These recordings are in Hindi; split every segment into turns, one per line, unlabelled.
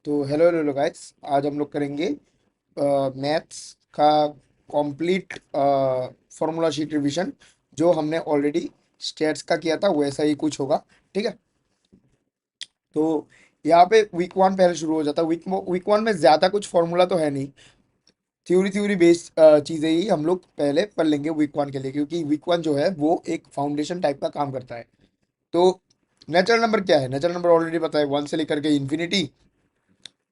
तो हेलो हेलो गाइस, आज हम लोग करेंगे मैथ्स का कंप्लीट फॉर्मूला शीट रिवीजन। जो हमने ऑलरेडी स्टेट्स का किया था वैसा ही कुछ होगा। ठीक है। तो यहाँ पे वीक वन पहले शुरू हो जाता है। वीक वन में ज़्यादा कुछ फॉर्मूला तो है नहीं। थ्योरी थ्योरी बेस्ड चीज़ें ही हम लोग पहले पढ़ लेंगे वीक वन के लिए, क्योंकि वीक वन जो है वो एक फाउंडेशन टाइप का काम करता है। तो नेचुरल नंबर क्या है? नेचुरल नंबर ऑलरेडी पता है, वन से लेकर के इन्फिनिटी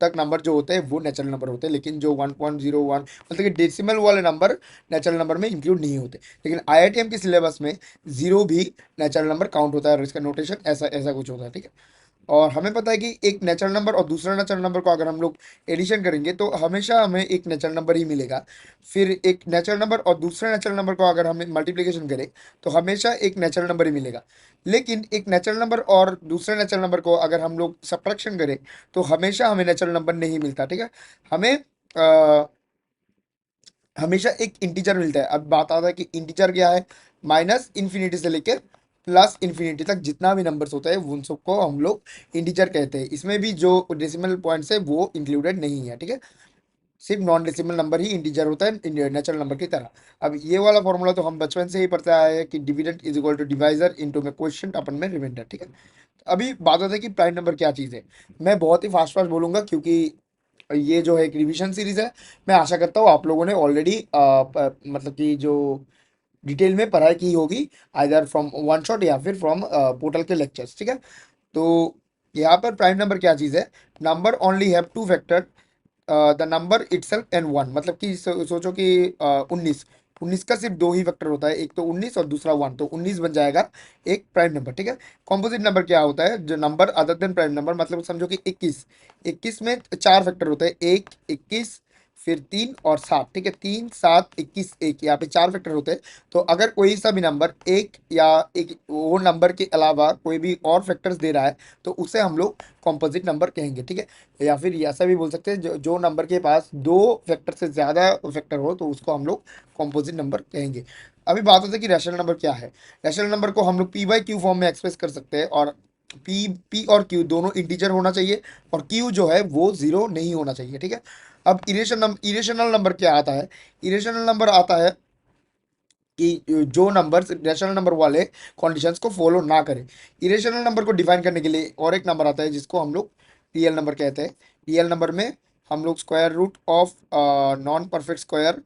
तक नंबर जो होते हैं वो नेचुरल नंबर होते हैं। लेकिन जो 1.01 मतलब कि डेसिमल वाले नंबर नेचुरल नंबर में इंक्लूड नहीं होते। लेकिन आईआईटीएम के सिलेबस में जीरो भी नेचुरल नंबर काउंट होता है, और इसका नोटेशन ऐसा ऐसा कुछ होता है। ठीक है। और हमें पता है कि एक नेचुरल नंबर और दूसरा नेचुरल नंबर को अगर हम लोग एडिशन करेंगे तो हमेशा हमें एक नेचुरल नंबर ही मिलेगा। फिर एक नेचुरल नंबर और दूसरे नेचुरल नंबर को अगर हम मल्टीप्लिकेशन करें तो हमेशा एक नेचुरल नंबर ही मिलेगा। लेकिन एक नेचुरल नंबर और दूसरे नेचुरल नंबर को अगर हम लोग सब्ट्रैक्शन करें तो हमेशा हमें नेचुरल नंबर नहीं मिलता। ठीक है। हमें हमेशा एक इंटीजर मिलता है। अब बात आता है कि इंटीजर क्या है। माइनस इन्फिनिटी से लेकर प्लस इन्फिनिटी तक जितना भी नंबर्स होता है उन सबको हम लोग इंटीजर कहते हैं। इसमें भी जो डेसिमल पॉइंट्स है वो इंक्लूडेड नहीं है। ठीक है। सिर्फ नॉन डेसिमल नंबर ही इंटीजर होता है नेचुरल नंबर की तरह। अब ये वाला फॉर्मूला तो हम बचपन से ही पढ़ते आए हैं कि dividend is equal to divisor into में क्वेश्चन अपन में रिमाइंडर। ठीक है। अभी बात होता है कि प्राइम नंबर क्या चीज़ है। मैं बहुत ही फास्ट फास्ट बोलूंगा, क्योंकि ये जो है एक रिवीजन सीरीज है। मैं आशा करता हूँ आप लोगों ने ऑलरेडी मतलब कि जो डिटेल में पढ़ाई की होगी, आइदर फ्रॉम वन शॉट या फिर फ्रॉम पोर्टल के लेक्चर्स। ठीक है। तो यहाँ पर प्राइम नंबर क्या चीज़ है। Number only have two factor, the number itself and one. मतलब कि सोचो कि 19 19 का सिर्फ दो ही वेक्टर होता है, एक तो 19 और दूसरा वन, तो 19 बन जाएगा एक प्राइम नंबर। ठीक है। कॉम्पोजिट नंबर क्या होता है? जो number other than prime number, मतलब समझो कि 21, 21 में चार फैक्टर होते हैं, एक 21 फिर 3 और 7। ठीक है। 3 7 21 1, यहाँ पे चार फैक्टर होते हैं। तो अगर कोई सा भी नंबर एक या एक वो नंबर के अलावा कोई भी और फैक्टर्स दे रहा है तो उसे हम लोग कॉम्पोजिट नंबर कहेंगे। ठीक है। या फिर ऐसा भी बोल सकते हैं, जो नंबर के पास दो फैक्टर से ज़्यादा फैक्टर हो तो उसको हम लोग कॉम्पोजिट नंबर कहेंगे। अभी बात होती है कि रैशनल नंबर क्या है। रैशनल नंबर को हम लोग पी बाई क्यू फॉर्म में एक्सप्रेस कर सकते हैं, और पी और क्यू दोनों इंटीजर होना चाहिए, और क्यू जो है वो जीरो नहीं होना चाहिए। ठीक है। अब इरेशनल नंबर क्या आता है? इरेशनल नंबर आता है कि जो नंबर रैशनल नंबर वाले कंडीशंस को फॉलो ना करें। इरेशनल नंबर को डिफाइन करने के लिए और एक नंबर आता है जिसको हम लोग रियल नंबर कहते हैं। रियल नंबर में हम लोग square root of non perfect square,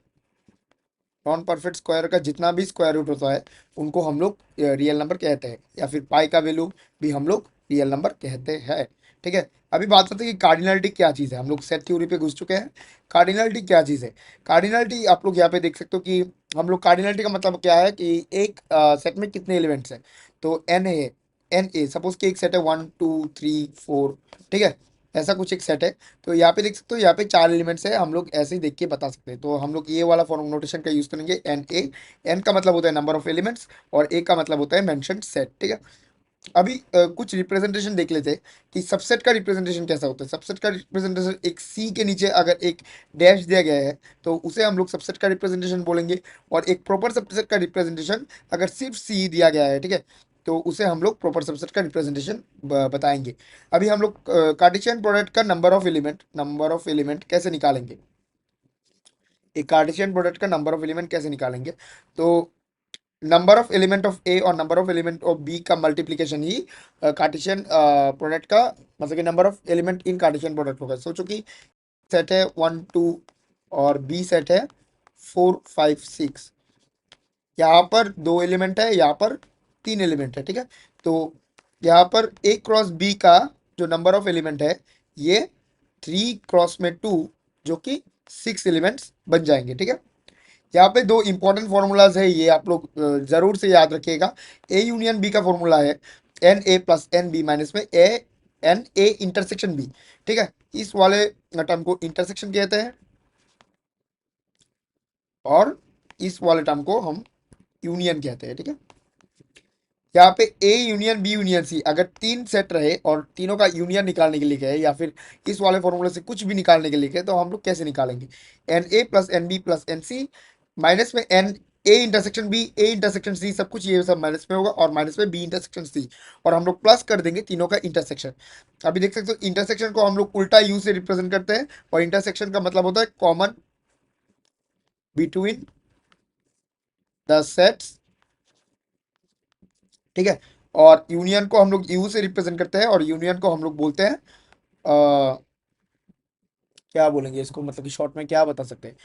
non perfect square का जितना भी स्क्वायर रूट होता है उनको हम लोग रियल नंबर कहते हैं, या फिर पाई का वैल्यू भी हम लोग रियल नंबर कहते हैं। ठीक है। अभी बात करते हैं कि कार्डिनलिटी क्या चीज़ है। हम लोग सेट थ्योरी पे घुस चुके हैं। कार्डिनलिटी क्या चीज़ है? कार्डिनलिटी आप लोग यहाँ पे देख सकते हो कि हम लोग कार्डिनलिटी का मतलब क्या है कि एक सेट में कितने एलिमेंट्स हैं। तो एन है, एन ए सपोज कि एक सेट है 1 2 3 4। ठीक है। ऐसा कुछ एक सेट है। तो यहाँ पे देख सकते हो, यहाँ पे चार एलिमेंट्स है, हम लोग ऐसे ही देख के बता सकते हैं। तो हम लोग ये वाला फॉर्म नोटेशन का यूज करेंगे, एन ए। एन का मतलब होता है नंबर ऑफ एलिमेंट्स, और ए का मतलब होता है मेंशन्ड सेट। ठीक है। अभी कुछ रिप्रेजेंटेशन देख लेते हैं कि सबसेट का रिप्रेजेंटेशन कैसा होता है। सबसेट का रिप्रेजेंटेशन एक सी के नीचे अगर एक डैश दिया गया है तो उसे हम लोग सबसेट का रिप्रेजेंटेशन बोलेंगे। और एक प्रॉपर सबसेट का रिप्रेजेंटेशन अगर सिर्फ सी दिया गया है, ठीक है, तो उसे हम लोग प्रॉपर सबसेट का रिप्रेजेंटेशन बताएंगे। अभी हम लोग कार्टेशियन प्रोडक्ट का नंबर ऑफ एलिमेंट कैसे निकालेंगे। एक कार्टेशियन प्रोडक्ट का नंबर ऑफ एलिमेंट कैसे निकालेंगे? तो number of element of A और number of element of B का मल्टीप्लीकेशन ही कार्टेशियन प्रोडक्ट का मतलब कि number of element in Cartesian product होगा। सोचो कि सेट है 1 2 और बी सेट है 4 5 6। यहाँ पर दो एलिमेंट है, यहाँ पर तीन एलिमेंट है। ठीक है। तो यहाँ पर ए क्रॉस बी का जो नंबर ऑफ एलिमेंट है ये 3 क्रॉस में 2, जो कि 6 एलिमेंट्स बन जाएंगे। ठीक है। यहाँ पे दो इंपॉर्टेंट फॉर्मूलाज है, ये आप लोग जरूर से याद रखिएगा। ए यूनियन बी का फॉर्मूला है n A plus N B minus में ए एन ए इंटरसेक्शन बी। ठीक है। इस वाले टर्म को इंटरसेक्शन कहते हैं, और इस वाले टर्म को हम यूनियन कहते हैं। ठीक है। यहाँ पे A union B union C अगर तीन सेट रहे और तीनों का यूनियन निकालने के लिए गए, या फिर इस वाले फॉर्मूले से कुछ भी निकालने के लिए गए, तो हम लोग कैसे निकालेंगे? N A plus N B plus N C minus में N A intersection B, A intersection C, सब कुछ ये सब माइनस में होगा, और माइनस में बी इंटरसेक्शन सी, और हम लोग प्लस कर देंगे तीनों का इंटरसेक्शन। अभी देख सकते हो इंटरसेक्शन को हम लोग उल्टा यू से रिप्रेजेंट करते हैं, और इंटरसेक्शन का मतलब होता है कॉमन बिटवीन द सेट्स, ठीक है। और यूनियन को हम लोग यू से रिप्रेजेंट करते हैं, और यूनियन को हम लोग बोलते हैं क्या बोलेंगे इसको, मतलब कि शॉर्ट में क्या बता सकते हैं,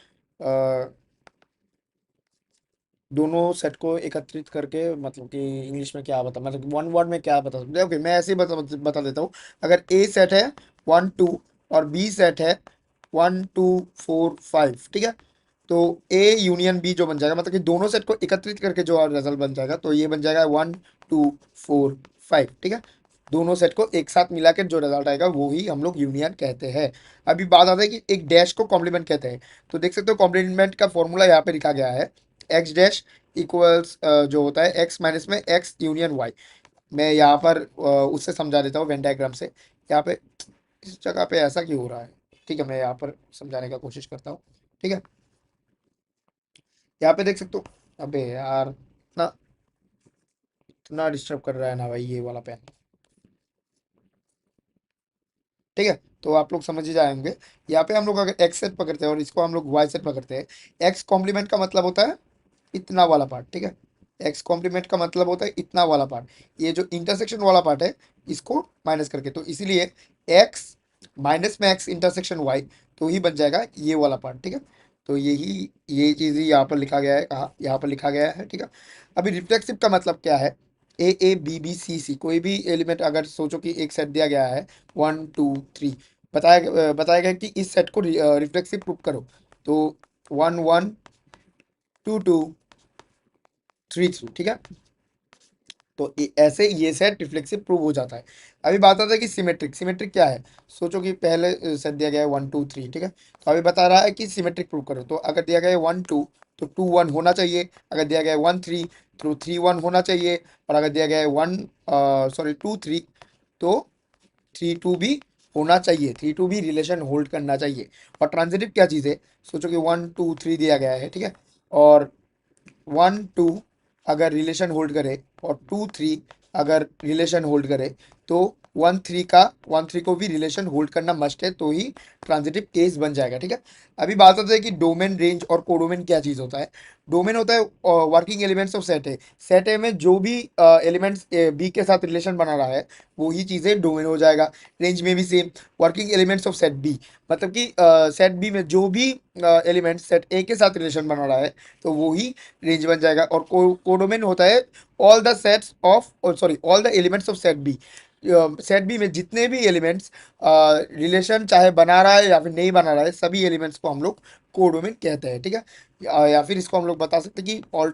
दोनों सेट को एकत्रित करके, मतलब कि इंग्लिश में क्या बता, मतलब वन वर्ड में क्या बता सकते हैं। ओके, मैं ऐसे ही बता देता हूँ। अगर ए सेट है 1 2, और बी सेट है 1 2 4 5, ठीक है, तो ए यूनियन बी जो बन जाएगा, मतलब कि दोनों सेट को एकत्रित करके जो रिजल्ट बन जाएगा, तो ये बन जाएगा 1 2 4 5, ठीक है। दोनों सेट को एक साथ मिला के जो रिजल्ट आएगा वो ही हम लोग यूनियन कहते हैं। अभी बात आता है कि एक डैश को कॉम्प्लीमेंट कहते हैं। तो देख सकते हो कॉम्प्लीमेंट का फॉर्मूला यहाँ पे लिखा गया है, एक्स डैश इक्वल्स जो होता है एक्स माइनस में एक्स यूनियन वाई। मैं यहाँ पर उससे समझा देता हूँ वेन डायग्राम से। यहाँ पे इस जगह पे ऐसा क्यों हो रहा है, ठीक है, मैं यहाँ पर समझाने का कोशिश करता हूँ, ठीक है। यहाँ पे देख सकते हो, अबे यार इतना इतना डिस्टर्ब कर रहा है ना भाई ये वाला पेन, ठीक है। तो आप लोग समझ ही जाएंगे। यहाँ पे हम लोग अगर एक्स सेट पकड़ते हैं और इसको हम लोग वाई सेट पकड़ते हैं, एक्स कॉम्प्लीमेंट का मतलब होता है इतना वाला पार्ट, ठीक है। एक्स कॉम्प्लीमेंट का मतलब होता है इतना वाला पार्ट, ये जो इंटरसेक्शन वाला पार्ट है इसको माइनस करके, तो इसीलिए एक्स माइनस में एक्स इंटरसेक्शन वाई, तो ही बन जाएगा ये वाला पार्ट, ठीक है। तो ये चीज़ ही यहाँ पर लिखा गया है, कहाँ यहाँ पर लिखा गया है, ठीक है। अभी रिफ्लेक्सिव का मतलब क्या है, ए बी बी सी सी, कोई भी एलिमेंट अगर सोचो कि एक सेट दिया गया है 1 2 3, बताया गया कि इस सेट को रिफ्लेक्सिव प्रूफ करो, तो 1 1 2 2 3 3, ठीक है। तो ऐसे ये सेट रिफ्लेक्सिव प्रूव हो जाता है। अभी बात आता है कि सिमेट्रिक, सिमेट्रिक क्या है, सोचो कि पहले सेट दिया गया है 1 2 3, ठीक है, तो अभी बता रहा है कि सिमेट्रिक प्रूव करो, तो अगर दिया गया है 1 2, तो 2 1 होना चाहिए, अगर दिया गया है 1 3, तो 3 1 होना चाहिए, और अगर दिया गया है 2 3, तो 3 2 भी होना चाहिए, 3 2 भी रिलेशन होल्ड करना चाहिए। और ट्रांजिटिव क्या चीज़ है, सोचो कि 1 2 3 दिया गया है, ठीक है, और 1 2 अगर रिलेशन होल्ड करे, और 2 3 अगर रिलेशन होल्ड करे, तो 1 3 को भी रिलेशन होल्ड करना मस्ट है, तो ही ट्रांजिटिव केस बन जाएगा, ठीक है। अभी बात होता है कि डोमेन, रेंज और कोडोमेन क्या चीज़ होता है। डोमेन होता है वर्किंग एलिमेंट्स ऑफ सेट है, सेट ए में जो भी एलिमेंट्स बी के साथ रिलेशन बना रहा है वो ही चीज़ें डोमेन हो जाएगा। रेंज में भी same, working elements of set B, मतलब कि सेट बी में जो भी एलिमेंट सेट ए के साथ रिलेशन बना रहा है तो वो ही रेंज बन जाएगा। और कोडोमेन होता है all the sets of, sorry, all the elements of set B, set B में जितने भी एलिमेंट्स रिलेशन चाहे बना रहा है या फिर नहीं बना रहा है, सभी एलिमेंट्स को हम लोग कोडोमेन कहते हैं, ठीक है। या फिर इसको हम लोग बता सकते हैं कि all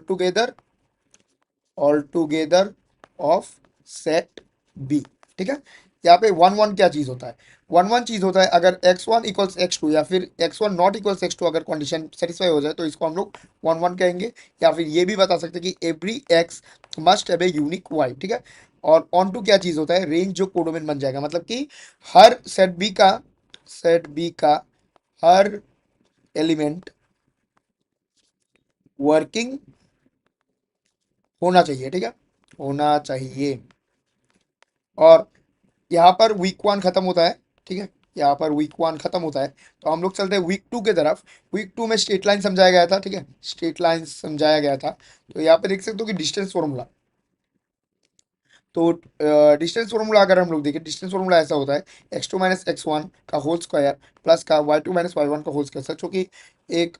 together of set B, ठीक है। यहाँ पे 1 1 क्या चीज़ होता है, 1 1 चीज़ होता है अगर x1 इक्वल्स x2 या फिर x1 नॉट इक्वल्स x2, अगर कंडीशन सेटिस्फाई हो जाए तो इसको हम लोग 1 1 कहेंगे। या फिर ये भी बता सकते हैं कि every x must have a unique y, ठीक है। और ऑन टू क्या चीज़ होता है, रेंज जो कोडोमेन बन जाएगा, मतलब कि हर सेट बी का हर एलिमेंट वर्किंग होना चाहिए, ठीक है, होना चाहिए। और यहाँ पर वीक 1 खत्म होता है, ठीक है, यहाँ पर वीक 1 खत्म होता है, तो हम लोग चलते हैं वीक 2 के तरफ। वीक 2 में स्ट्रेट लाइन समझाया गया था, ठीक है, स्ट्रेट लाइन समझाया गया था। तो यहाँ पे देख सकते हो कि डिस्टेंस फॉर्मूला, तो डिस्टेंस फॉर्मूला अगर हम लोग देखें, डिस्टेंस फॉर्मूला ऐसा होता है x2 - x1 का होल स्क्वायर प्लस का y2 - y1 का होल स्क्वायर। सचो कि एक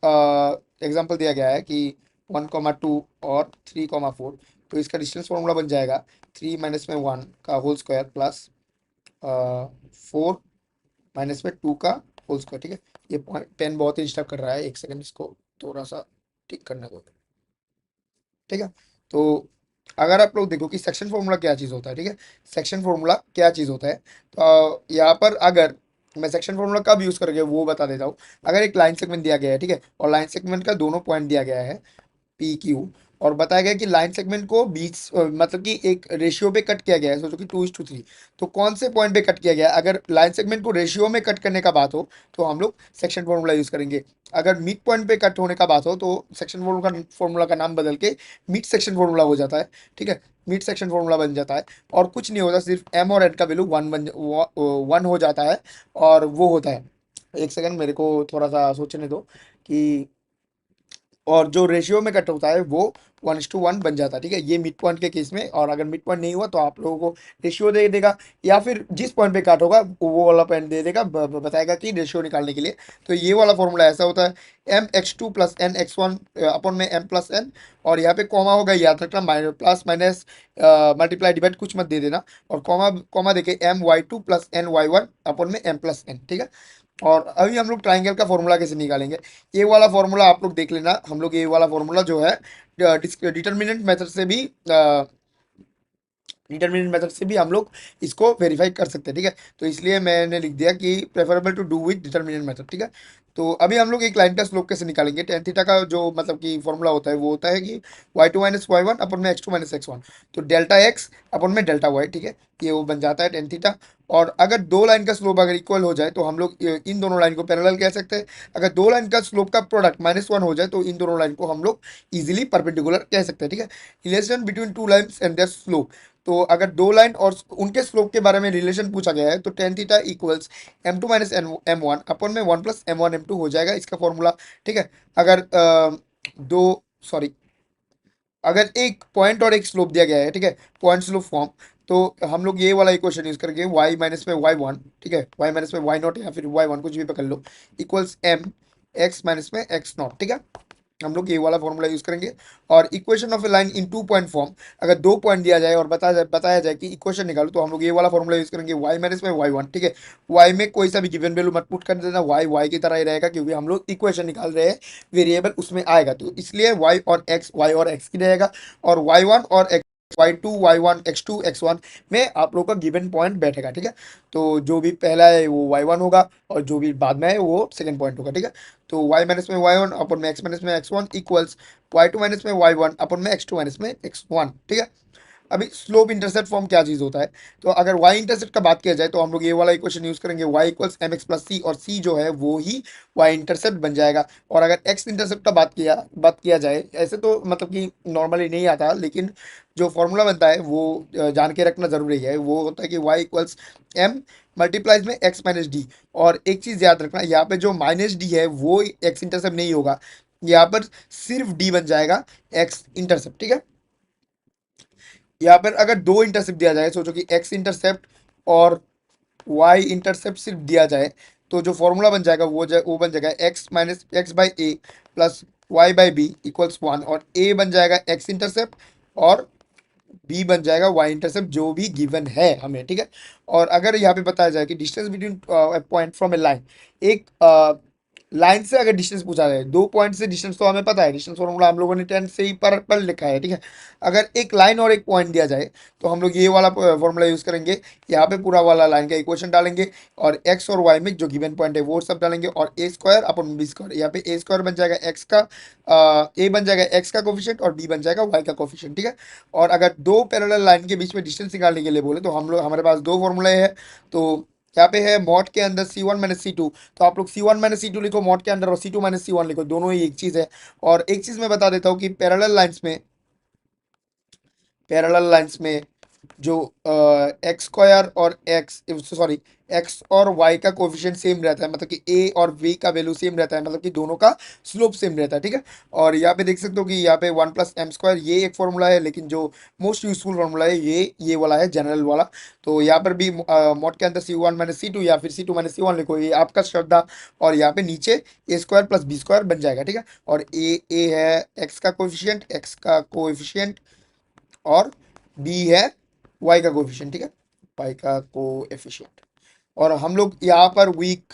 एग्जांपल दिया गया है कि 1 2 और 3 4, तो इसका डिस्टेंस फॉर्मूला बन जाएगा 3 - 1 का होल स्क्वायर प्लस 4 - 2 का होल स्क्वायर, ठीक है। ये पेन बहुत ही डिस्टर्ब कर रहा है, एक सेकंड इसको थोड़ा सा ठीक करने दो, ठीक है। तो अगर आप लोग देखो कि सेक्शन फॉर्मूला क्या चीज़ होता है, ठीक है, सेक्शन फॉर्मूला क्या चीज़ होता है, तो यहाँ पर अगर मैं सेक्शन फॉर्मूला कब यूज़ करके वो बता देता हूँ। अगर एक लाइन सेगमेंट दिया गया है, ठीक है, और लाइन सेगमेंट का दोनों पॉइंट दिया गया है पी क्यू, और बताया गया कि लाइन सेगमेंट को बीच मतलब कि एक रेशियो पे कट किया गया है, सोचो कि 2:3। तो कौन से पॉइंट पे कट किया गया है? अगर लाइन सेगमेंट को रेशियो में कट करने का बात हो तो हम लोग सेक्शन फॉर्मूला यूज करेंगे। अगर मिड पॉइंट पे कट होने का बात हो तो सेक्शन फॉर्मूला का नाम बदल के मिड सेक्शन फॉर्मूला हो जाता है। ठीक है, मिड सेक्शन फॉर्मूला बन जाता है और कुछ नहीं होता, सिर्फ एम और एन का वैल्यू वन हो जाता है और वो होता है। एक सेकंड मेरे को थोड़ा सा सोचने दो कि और जो रेशियो में कट होता है वो 1:1 बन जाता है। ठीक है, ये मिड पॉइंट के केस में। और अगर मिड पॉइंट नहीं हुआ तो आप लोगों को रेशियो दे देगा या फिर जिस पॉइंट पे काट होगा वो वाला पॉइंट दे देगा, बताएगा कि रेशियो निकालने के लिए। तो ये वाला फॉर्मूला ऐसा होता है, mx2 plus n x one upon में m प्लस एन। और यहाँ पे कॉमा होगा, याद रखना, प्लस माइनस मल्टीप्लाई डिवाइड कुछ मत दे देना। और कॉमा कॉमा देके m y2 plus n y1 upon में m प्लस एन। ठीक है, और अभी हम लोग ट्राइंगल का फॉर्मूला कैसे निकालेंगे? ये वाला फॉर्मूला आप लोग देख लेना। हम लोग ये वाला फॉर्मूला जो है डिटर्मिनेंट मेथड से भी डिटर्मिनेंट मेथड से भी हम लोग इसको वेरीफाई कर सकते हैं। ठीक है, तो इसलिए मैंने लिख दिया कि preferable to do with determinant method. ठीक है, तो अभी हम लोग एक लाइन का स्लोप कैसे निकालेंगे? टेन थीटा का जो मतलब कि फॉर्मूला होता है वो होता है कि y2 minus Y one upon में x2 माइनस x1, तो डेल्टा x अपन में डेल्टा y। ठीक है, ये वो बन जाता है टेन थीटा। और अगर दो लाइन का स्लोप अगर इक्वल हो जाए तो हम लोग इन दोनों लाइन को पैरेलल कह सकते हैं। अगर दो लाइन का स्लोप का प्रोडक्ट -1 हो जाए तो इन दोनों लाइन को हम लोग इजीली परपेंडिकुलर कह सकते हैं। ठीक है, relation between two lines and their slope. तो अगर दो लाइन और उनके स्लोप के बारे में रिलेशन पूछा गया है तो tan theta equals m2 minus m one upon में 1 प्लस m1 m2 हो जाएगा इसका फॉर्मूला। ठीक है, अगर दो सॉरी अगर एक पॉइंट और एक स्लोप दिया गया है, ठीक है, पॉइंट स्लोप फॉर्म, तो हम लोग ये वाला इक्वेशन यूज करके y माइनस में y1, ठीक है, y माइनस में y0 या फिर y1 कुछ भी पकड़ लो, इक्वल्स m x माइनस में x0। ठीक है, हम लोग ये वाला फॉर्मूला यूज करेंगे। और equation of A line in two point form, अगर दो पॉइंट दिया जाए और बताया जाए कि इक्वेशन निकालो तो हम लोग ये वाला फॉर्मूला यूज करेंगे y माइनस में y1। ठीक है, y में कोई सा भी गिवन वैल्यू मत पुट कर देना, y की तरह ही रहेगा क्योंकि हम लोग इक्वेशन निकाल रहे हैं, वेरिएबल उसमें आएगा तो इसलिए y और x की रहेगा। और y1 और x y2 y1 x2 x1 में आप लोग का गिवन पॉइंट बैठेगा। ठीक है, तो जो भी पहला है वो y1 होगा और जो भी बाद में है वो सेकंड पॉइंट होगा। ठीक है, तो y माइनस में y1 अपन में x माइनस में x1 इक्वल्स y2 माइनस में y1 अपन में x2 माइनस में x1। ठीक है, अभी स्लोप इंटरसेप्ट फॉर्म क्या चीज होता है? तो अगर y इंटरसेप्ट का बात किया जाए तो हम लोग ये वाला इक्वेशन यूज करेंगे, y equals M X plus C, और c जो है वो ही y इंटरसेप्ट बन जाएगा। और अगर x इंटरसेप्ट का बात किया जाए, ऐसे तो मतलब कि नॉर्मली नहीं आता, लेकिन जो फॉर्मूला बनता है वो जान के रखना जरूरी है। वो होता है कि y इक्वल्स एम मल्टीप्लाइज में x माइनस डी। और एक चीज याद रखना, यहाँ पे जो माइनस डी है वो x इंटरसेप्ट नहीं होगा, यहाँ पर सिर्फ d बन जाएगा x इंटरसेप्ट। ठीक है, यहाँ पर अगर दो इंटरसेप्ट दिया जाए, सोचो कि x इंटरसेप्ट और y इंटरसेप्ट सिर्फ दिया जाए, तो जो फॉर्मूला बन जाएगा वो बन जाएगा x minus x by A plus Y by B equals 1। और a बन जाएगा x इंटरसेप्ट और बी बन जाएगा वाई इंटरसेप्ट जो भी गिवन है हमें। ठीक है, और अगर यहाँ पे बताया जाए कि distance between point from A line, एक लाइन से अगर डिस्टेंस पूछा जाए, दो पॉइंट से डिस्टेंस तो हमें पता है, डिस्टेंस फॉर्मूला हम लोगों ने 10 से ही पर पढ़ लिखा है। ठीक है, अगर एक लाइन और एक पॉइंट दिया जाए तो हम लोग ये वाला फॉर्मूला यूज करेंगे, यहाँ पे पूरा वाला लाइन का इक्वेशन डालेंगे और एक्स और वाई में जो गिवन पॉइंट है वो सब डालेंगे और ए स्क्वायर अपन बी स्क्वायर, यहाँ पे ए स्क्वायर बन जाएगा एक्स का, ए बन जाएगा एक्स का कोफिशिएंट और बी बन जाएगा वाई का कोफिशिएंट। ठीक है, और अगर दो पैरेलल लाइन के बीच में डिस्टेंस निकालने के लिए बोले तो हम लोग हमारे पास दो फॉर्मूले हैं। तो यहाँ पे है मॉड के अंदर C1 माइनस C2, तो आप लोग C1 माइनस C2 लिखो मॉड के अंदर और C2 माइनस C1 लिखो, दोनों ही एक चीज है। और एक चीज मैं बता देता हूँ कि पैरेलल लाइंस में जो एक्स स्क्वायर और एक्स सॉरी एक्स और वाई का कोफिशिएंट सेम रहता है, मतलब कि ए और वी का वैल्यू सेम रहता है, मतलब कि दोनों का स्लोप सेम रहता है। ठीक है, और यहाँ पे देख सकते हो कि यहाँ पे 1 प्लस m स्क्वायर ये एक फॉर्मूला है, लेकिन जो मोस्ट यूजफुल फॉर्मूला है ये वाला है, जनरल वाला। तो यहाँ पर भी मॉड के अंदर C1 माइनस C2 या फिर C2 माइनस C1 लिखो, ये आपका श्रद्धा। और यहाँ पे नीचे ए स्क्वायर प्लस बी स्क्वायर बन जाएगा। ठीक है, और ए है एक्स का कोएफिशिएंट और बी है वाई का कोएफिशिएंट। ठीक है, वाई का कोएफिशिएंट। और हम लोग यहाँ पर वीक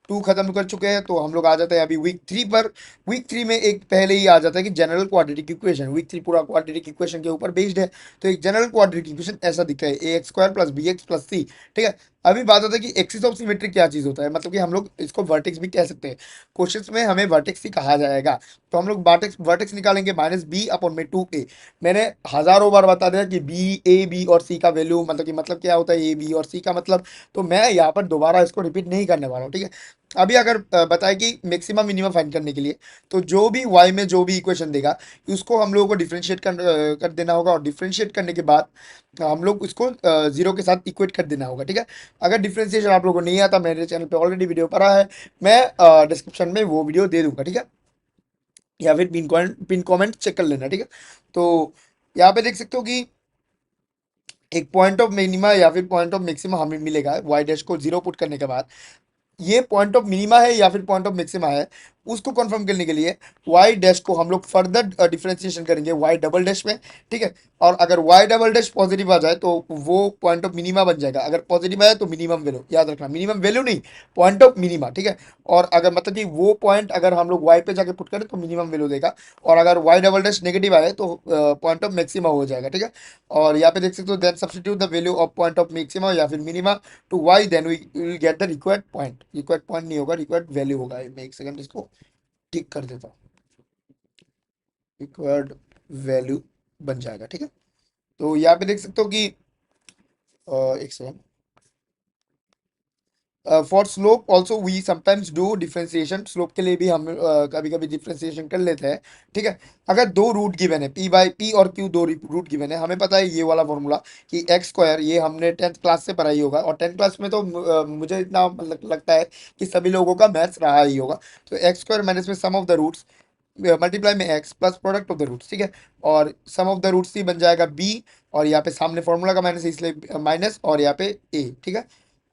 2 खत्म कर चुके हैं, तो हम लोग आ जाते हैं अभी वीक 3 पर। वीक 3 में एक पहले ही आ जाता है कि जनरल क्वाड्रेटिक इक्वेशन, वीक 3 पूरा क्वाड्रेटिक इक्वेशन के ऊपर बेस्ड है। तो एक जनरल क्वाड्रेटिक इक्वेशन ऐसा दिखता है, A X square plus B X plus C. ठीक है, अभी बात होता है कि एक्सिस ऑफ सिमेट्री क्या चीज होता है, मतलब कि हम लोग इसको वर्टेक्स भी कह सकते हैं। क्वेश्चंस में हमें वर्टेक्स ही कहा जाएगा। तो हम लोग वर्टेक्स वर्टेक्स निकालेंगे माइनस बी अपॉन में 2a। मैंने हजारों बार बता दिया कि बी ए बी और सी का वैल्यू मतलब कि मतलब क्या होता है ए बी और सी का मतलब। तो मैं यहाँ पर दोबारा इसको रिपीट नहीं करने वाला हूँ, ठीक है। अभी अगर बताए कि मैक्सिमम मिनिमम फाइंड करने के लिए, तो जो भी y में जो भी इक्वेशन देगा उसको हम लोगों को डिफरेंशिएट कर देना होगा, और डिफरेंशिएट करने के बाद हम लोग उसको जीरो के साथ इक्वेट कर देना होगा, ठीक है। अगर डिफरेंशिएशन आप लोगों को नहीं आता, मेरे चैनल पे ऑलरेडी वीडियो पड़ा है, मैं डिस्क्रिप्शन में वो वीडियो दे दूंगा, ठीक है। या फिर पिन कमेंट चेक कर लेना, ठीक है। तो यहाँ पे देख सकते हो कि एक पॉइंट ऑफ मिनिमा या फिर पॉइंट ऑफ मैक्सिमा हमें मिलेगा वाई डैश को जीरो पुट करने के बाद। ये पॉइंट ऑफ मिनिमा है या फिर पॉइंट ऑफ मैक्सिमा है, उसको कंफर्म करने के लिए y डैश को हम लोग फर्दर डिफरेंशिएशन करेंगे y डबल डैश में, ठीक है। और अगर y डबल डैश पॉजिटिव आ जाए तो वो पॉइंट ऑफ मिनिमा बन जाएगा। अगर पॉजिटिव आया तो मिनिमम वैल्यू, याद रखना मिनिमम वैल्यू नहीं, पॉइंट ऑफ मिनिमा, ठीक है। और अगर मतलब कि वो पॉइंट अगर हम लोग y पे जाके पुट करें तो मिनिमम वैल्यू देगा, और अगर y डबल डैश नेगेटिव आए तो पॉइंट ऑफ मैक्सिमा हो जाएगा, ठीक है। और यहाँ पे देख सकते हो then substitute the value of point of maxima या फिर minima to y, then we will get the required point. Required point नहीं होगा, रिक्वायर्ड वैल्यू होगा। मैं एक सेकंड इसको ठीक कर देता हूँ। रिक्वायर्ड वैल्यू बन जाएगा, ठीक है। तो यहाँ पे देख सकते हो कि एक second, for slope also we sometimes do differentiation. Slope के लिए भी हम कभी कभी डिफ्रेंसिएशन कर लेते हैं, ठीक है। अगर दो रूट गिवन है पी बाई पी और क्यू, दो रूट गिवन है, हमें पता है ये वाला फॉर्मूला कि एक्स स्क्वायर, ये हमने 10th क्लास से पढ़ा ही होगा, और 10th क्लास में तो मुझे इतना लगता है कि सभी लोगों का मैथ्स रहा ही होगा। तो एक्स स्क्वायर माइनस में sum of the roots multiply में x plus product of the roots, ठीक है। और सम ऑफ द रूट्स ही बन जाएगा बी, और यहाँ पे सामने फॉर्मूला का माइनस है इसलिए माइनस, और यहाँ पे ए, ठीक है।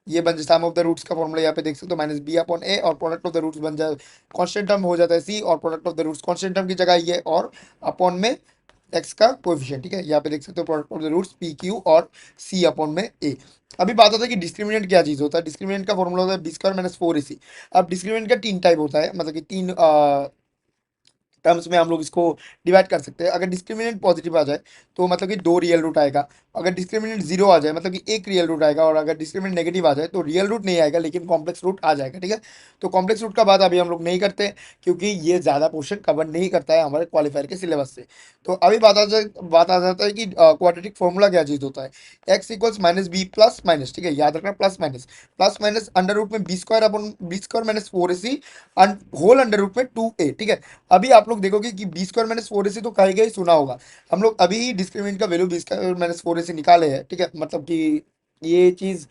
ये बन सम ऑफ द रूट्स का फॉर्मूला यहाँ पे देख सकते हो माइनस बी अपॉन ए, और प्रोडक्ट ऑफ द रूट्स बन जाए कांस्टेंट टर्म हो जाता है सी, और product of the roots constant term की जगह ये, और अपॉन में एक्स का कोएफिशिएंट, ठीक है। यहाँ पे देख सकते हो product of the roots P Q और सी अपॉन में ए। अभी बात होता है कि डिस्क्रिमिनेंट क्या चीज होता है। डिस्क्रिमिनेंट का फॉर्मूला होता है B square minus four A सी। अब डिस्क्रिमिनेंट का तीन टाइप होता है, मतलब कि तीन टर्म्स में हम लोग इसको डिवाइड कर सकते हैं। अगर डिस्क्रिमिनेंट पॉजिटिव आ जाए तो मतलब कि दो रियल रूट आएगा, अगर डिस्क्रिमिनेंट जीरो आ जाए मतलब कि एक रियल रूट आएगा, और अगर डिस्क्रिमिनेंट नेगेटिव आ जाए तो रियल रूट नहीं आएगा लेकिन कॉम्प्लेक्स रूट आ जाएगा, ठीक है। तो कॉम्प्लेक्स रूट का बात अभी हम लोग नहीं करते, क्योंकि ये ज़्यादा पोर्शन कवर नहीं करता है हमारे क्वालिफायर के सिलेबस से। तो अभी बात आ जाता है कि क्वाड्रेटिक फॉर्मूला क्या चीज़ होता है। X equals minus B plus minus, ठीक है, याद रखना प्लस माइनस अंडर रूट में B square upon B square minus four A C whole under root में टू ए, ठीक है। अभी आप लोग देखोगे कि B square minus four A से तो कहीं कहीं सुना होगा। हम लोग अभी ही डिस्क्रिमिनेंट का value B square minus four A से निकाले हैं, ठीक है, मतलब कि ये चीज़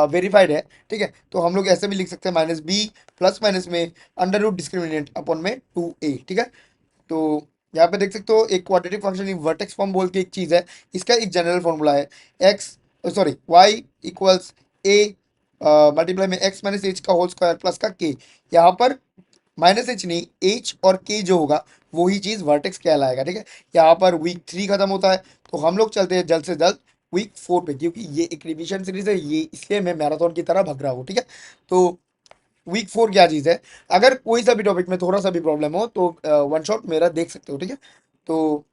वेरीफाइड है, ठीक है। तो हम लोग ऐसे भी लिख सकते हैं माइनस बी प्लस माइनस में अंडर रूट डिस्क्रिमिनेंट अपॉन में टू ए, ठीक है। तो यहाँ पे देख सकते हो एक क्वाड्रेटिक फंक्शन वर्टेक्स फॉर्म बोल के एक चीज़ है, इसका एक जनरल फॉर्मूला है x sorry Y equals A multiply में एक्स माइनस एच का होल स्क्वायर प्लस का के। यहाँ पर माइनस एच नहीं, एच और के जो होगा वही चीज वर्टेक्स कहलाएगा, ठीक है। यहाँ पर वीक 3 खत्म होता है, तो हम लोग चलते हैं जल्द से जल्द वीक 4 पे, क्योंकि ये एक रिवीजन सीरीज है, ये इसलिए मैं मैराथन की तरह भग रहा हूँ, ठीक है। तो वीक 4 क्या चीज़ है, अगर कोई सा भी टॉपिक में थोड़ा सा भी प्रॉब्लम हो तो वन शॉट मेरा देख सकते हो, ठीक है। तो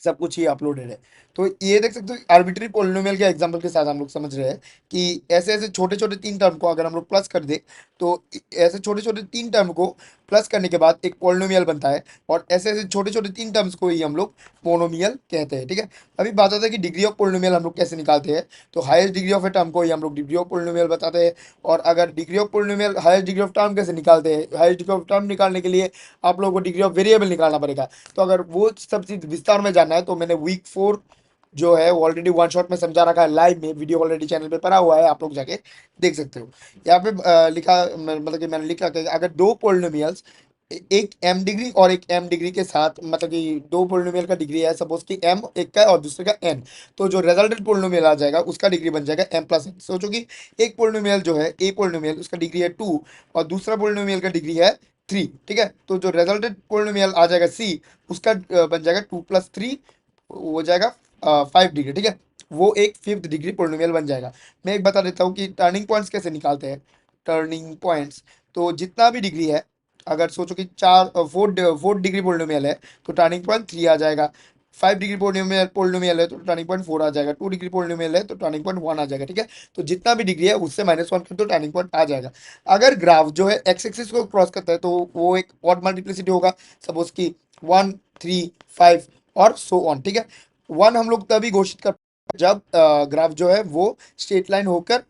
सब कुछ ही अपलोडेड है। तो ये देख सकते हो आर्बिट्री पोलिनोमियल के एग्जांपल के साथ हम लोग समझ रहे हैं कि ऐसे ऐसे छोटे छोटे तीन टर्म को अगर हम लोग प्लस कर दे, तो ऐसे छोटे छोटे तीन टर्म को प्लस करने के बाद एक पोलिनोमियल बनता है, और ऐसे ऐसे छोटे छोटे तीन टर्म्स को ही हम लोग मोनोमियल कहते हैं, ठीक है। अभी बात आता है कि डिग्री ऑफ पोलिनोमियल हम लोग कैसे निकालते हैं। तो highest degree of a term को ही हम लोग डिग्री ऑफ पोलिनोमियल बताते हैं। और अगर degree of polynomial highest degree of term कैसे निकालते हैं, हाईएस्ट डिग्री ऑफ टर्म निकालने के लिए आप लोगों को डिग्री ऑफ वेरिएबल निकालना पड़ेगा। तो अगर वो सब चीज विस्तार में जानना है तो मैंने वीक 4 जो है वो ऑलरेडी वन शॉट में समझा रखा है, लाइव में वीडियो ऑलरेडी चैनल पे पड़ा हुआ है, आप लोग जाके देख सकते हो। यहाँ पे मतलब कि मैंने लिखा कि अगर दो पोलिनोमियल्स एक m डिग्री और एक m डिग्री के साथ, मतलब कि दो पोलिनोमियल का डिग्री है, सपोज कि m एक का है और दूसरे का n, तो जो रिजल्टेंट पोलिनोमियल आ जाएगा उसका डिग्री बन जाएगा m प्लस n। सोचो कि एक पोलिनोमियल जो है a पोलिनोमियल उसका डिग्री है 2, और दूसरा पोलिनोमियल का डिग्री है 3, ठीक है। तो जो रिजल्टेंट पोलिनोमियल आ जाएगा c, उसका बन जाएगा 2 + 3 हो जाएगा 5 डिग्री, ठीक है। वो एक फिफ्थ डिग्री पोलिनोमियल बन जाएगा। मैं एक बता देता हूँ कि टर्निंग पॉइंट्स कैसे निकालते हैं। टर्निंग पॉइंट्स, तो जितना भी डिग्री है, अगर सोचो कि 4 4 डिग्री पोलिनोमियल है तो टर्निंग पॉइंट 3 आ जाएगा। 5 डिग्री पोलिनोमियल है तो टर्निंग पॉइंट 4 आ जाएगा, 2 डिग्री पोलिनोमियल है तो टर्निंग पॉइंट 1 आ जाएगा, ठीक है। तो जितना भी डिग्री है उससे -1 कर दो, टर्निंग पॉइंट आ जाएगा। अगर ग्राफ जो है एक्स एक्सिस को क्रॉस करता है तो वो एक ऑड मल्टीप्लिसिटी होगा, सपोज की 1, 3, 5 और सो ऑन, ठीक है। 1 हम लोग तभी घोषित कर जब ग्राफ जो है वो स्ट्रेट लाइन होकर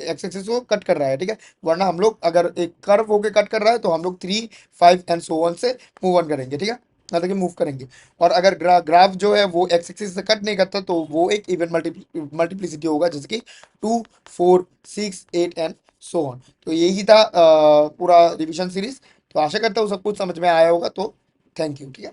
एक्स एक्सिस को कट कर रहा है, ठीक है। वरना हम लोग अगर एक कर्व होकर कट कर रहा है तो हम लोग 3, 5 एंड सो ऑन से मूव ऑन करेंगे, ठीक है, मतलब कि मूव करेंगे। और अगर ग्राफ जो है वो एक्स एक्सिस से कट नहीं करता तो वो एक इवन मल्टीप्लिसिटी होगा, जैसे कि 2, 4, 6, 8 एंड सो ऑन। तो यही था पूरा रिविजन सीरीज। तो आशा करता हूँ सब कुछ समझ में आया होगा। तो थैंक यू, ठीक है।